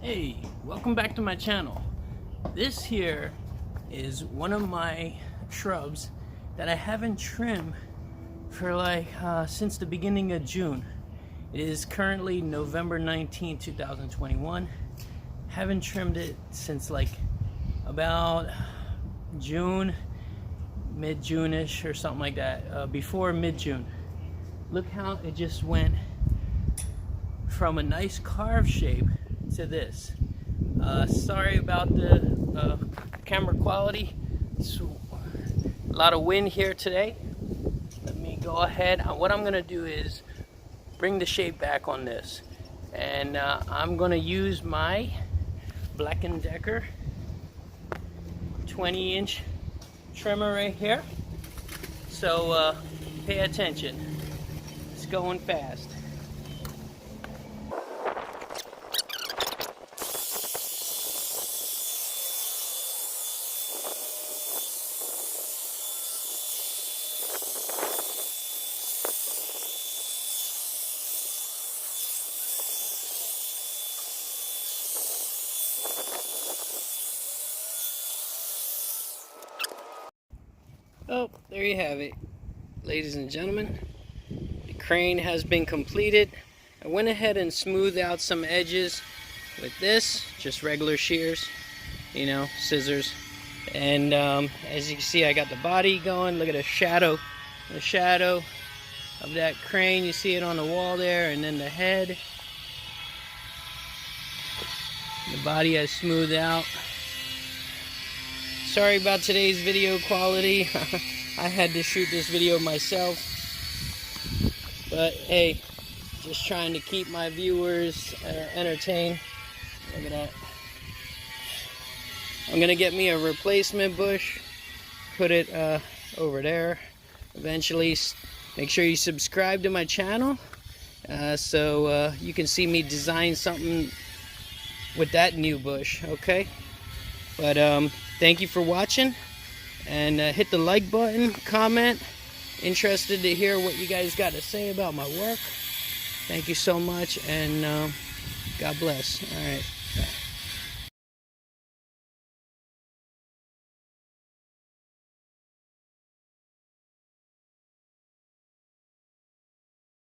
Hey, welcome back to my channel. This here is one of my shrubs that I haven't trimmed for since the beginning of June. It is currently November 19, 2021. Haven't trimmed it since about June, mid-June-ish or something like that, before mid-June. Look how it just went from a nice carved shape to this. Sorry about the camera quality. It's a lot of wind here today. Let me go ahead. What I'm gonna do is bring the shape back on this, and I'm gonna use my Black & Decker 20-inch trimmer right here. So pay attention. It's going fast. Oh, there you have it, ladies and gentlemen. The crane has been completed. I went ahead and smoothed out some edges with this, just regular shears, scissors. And as you can see, I got the body going. Look at the shadow of that crane. You see it on the wall there, and then the head. The body I smoothed out. Sorry about today's video quality. I had to shoot this video myself. But hey, just trying to keep my viewers entertained. Look at that. I'm gonna get me a replacement bush, put it over there eventually. Make sure you subscribe to my channel so you can see me design something with that new bush, okay? But thank you for watching, and hit the like button, comment. Interested to hear what you guys got to say about my work. Thank you so much, and God bless. All right.